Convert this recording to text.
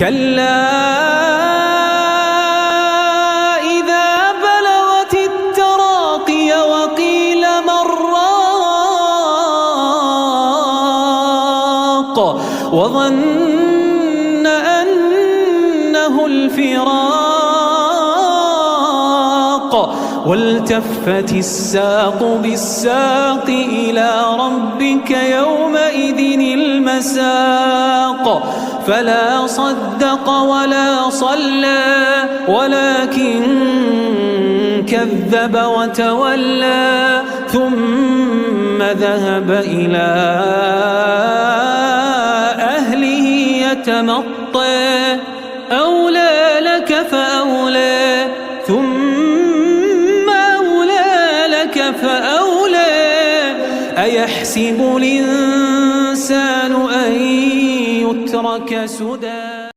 كلا إذا بلغت التراقي وقيل من راق وظن أنه الفراق والتفت الساق بالساق إلى ربك يومئذ المساق فلا صدق ولا صلى ولكن كذب وتولى ثم ذهب إلى أهله يتمطى أولى لك فأولى ثم أولى لك فأولى أيحسب الإنسان أن يترك سدى